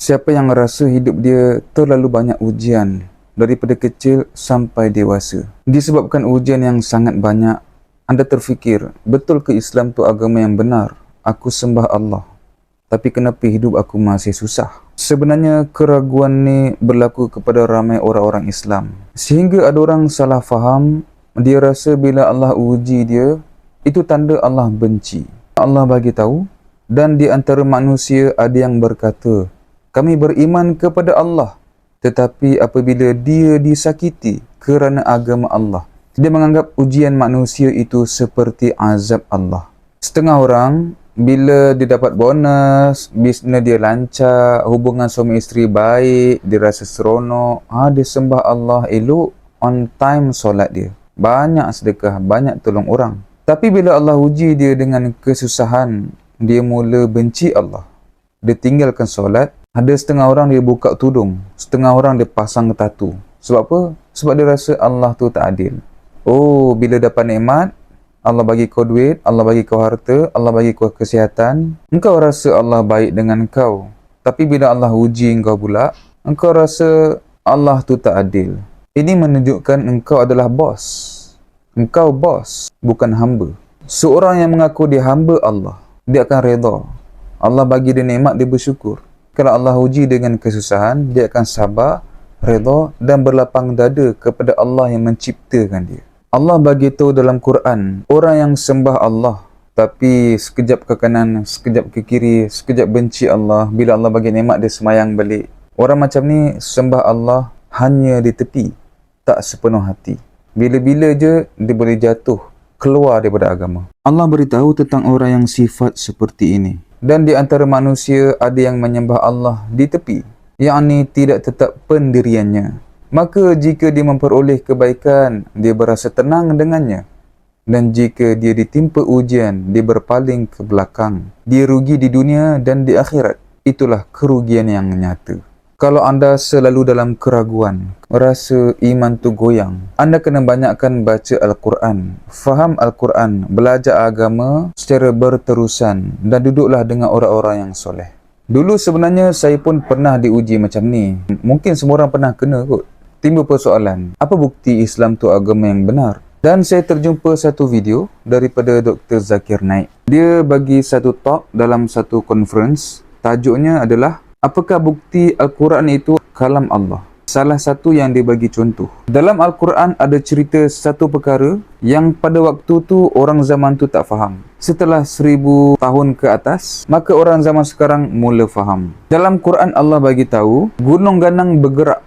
Siapa yang rasa hidup dia terlalu banyak ujian daripada kecil sampai dewasa, disebabkan ujian yang sangat banyak, anda terfikir, betul ke Islam tu agama yang benar? Aku sembah Allah, tapi kenapa hidup aku masih susah? Sebenarnya keraguan ni berlaku kepada ramai orang-orang Islam, sehingga ada orang salah faham. Dia rasa bila Allah uji dia, itu tanda Allah benci. Allah bagi tahu, dan di antara manusia ada yang berkata, kami beriman kepada Allah, tetapi apabila dia disakiti kerana agama Allah, dia menganggap ujian manusia itu seperti azab Allah. Setengah orang, bila dia dapat bonus, bisnes dia lancar, hubungan suami isteri baik, dia rasa seronok, dia sembah Allah elok, on time solat dia, banyak sedekah, banyak tolong orang. Tapi bila Allah uji dia dengan kesusahan, dia mula benci Allah. Dia tinggalkan solat. Ada setengah orang dia buka tudung, setengah orang dia pasang tatu. Sebab apa? Sebab dia rasa Allah tu tak adil. Oh, bila dapat nikmat, Allah bagi kau duit, Allah bagi kau harta, Allah bagi kau kesihatan, engkau rasa Allah baik dengan kau. Tapi bila Allah uji engkau pula, engkau rasa Allah tu tak adil. Ini menunjukkan engkau adalah bos. Engkau bos, bukan hamba. Seorang yang mengaku dia hamba Allah, dia akan redha. Allah bagi dia nikmat, dia bersyukur. Kalau Allah uji dengan kesusahan, dia akan sabar, redha dan berlapang dada kepada Allah yang menciptakan dia. Allah bagi tahu dalam Quran, orang yang sembah Allah tapi sekejap ke kanan, sekejap ke kiri, sekejap benci Allah, bila Allah bagi nikmat dia semayang balik. Orang macam ni sembah Allah hanya di tepi, tak sepenuh hati. Bila-bila je dia boleh jatuh, keluar daripada agama. Allah beritahu tentang orang yang sifat seperti ini. Dan di antara manusia ada yang menyembah Allah di tepi, yakni tidak tetap pendiriannya. Maka jika dia memperoleh kebaikan, dia berasa tenang dengannya. Dan jika dia ditimpa ujian, dia berpaling ke belakang. Dia rugi di dunia dan di akhirat. Itulah kerugian yang nyata. Kalau anda selalu dalam keraguan, rasa iman tu goyang, anda kena banyakkan baca Al-Quran, faham Al-Quran, belajar agama secara berterusan dan duduklah dengan orang-orang yang soleh. Dulu sebenarnya saya pun pernah diuji macam ni. Mungkin semua orang pernah kena kot. Timbul persoalan, apa bukti Islam tu agama yang benar? Dan saya terjumpa satu video daripada Dr. Zakir Naik. Dia bagi satu talk dalam satu conference. Tajuknya adalah, apakah bukti Al-Quran itu kalam Allah? Salah satu yang dia bagi contoh. Dalam Al-Quran ada cerita satu perkara yang pada waktu tu orang zaman tu tak faham. Setelah 1000 tahun ke atas, maka orang zaman sekarang mula faham. Dalam Quran Allah bagi tahu, gunung ganang bergerak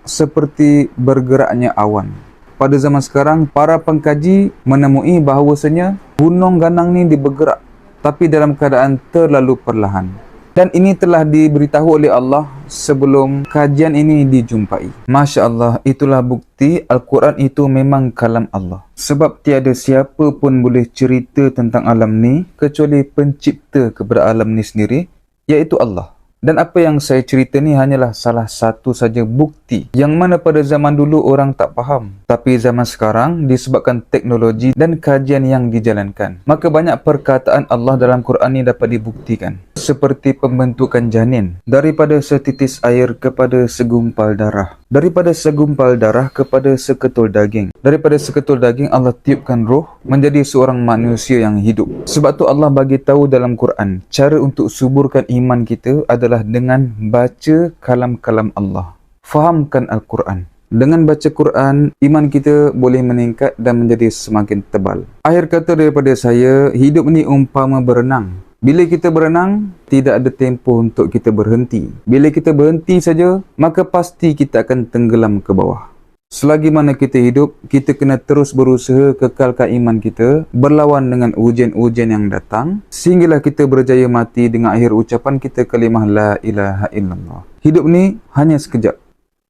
seperti bergeraknya awan. Pada zaman sekarang, para pengkaji menemui bahawasanya gunung ganang ni dia bergerak, tapi dalam keadaan terlalu perlahan. Dan ini telah diberitahu oleh Allah sebelum kajian ini dijumpai. Masya Allah, itulah bukti Al-Quran itu memang kalam Allah. Sebab tiada siapa pun boleh cerita tentang alam ni kecuali pencipta kepada alam ni sendiri, iaitu Allah. Dan apa yang saya cerita ni hanyalah salah satu saja bukti yang mana pada zaman dulu orang tak faham. Tapi zaman sekarang disebabkan teknologi dan kajian yang dijalankan, maka banyak perkataan Allah dalam Quran ni dapat dibuktikan. Seperti pembentukan janin, daripada setitis air kepada segumpal darah, daripada segumpal darah kepada seketul daging, daripada seketul daging Allah tiupkan roh menjadi seorang manusia yang hidup. Sebab tu Allah bagi tahu dalam Quran, cara untuk suburkan iman kita adalah dengan baca kalam-kalam Allah. Fahamkan Al-Quran. Dengan baca Quran, iman kita boleh meningkat dan menjadi semakin tebal. Akhir kata daripada saya, hidup ni umpama berenang. Bila kita berenang, tidak ada tempoh untuk kita berhenti. Bila kita berhenti saja, maka pasti kita akan tenggelam ke bawah. Selagi mana kita hidup, kita kena terus berusaha kekalkan iman kita, berlawan dengan ujian-ujian yang datang, sehinggalah kita berjaya mati dengan akhir ucapan kita kalimah La ilaha illallah. Hidup ni hanya sekejap.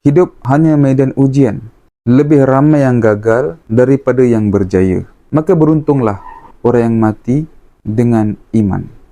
Hidup hanya medan ujian. Lebih ramai yang gagal daripada yang berjaya. Maka beruntunglah orang yang mati dengan iman.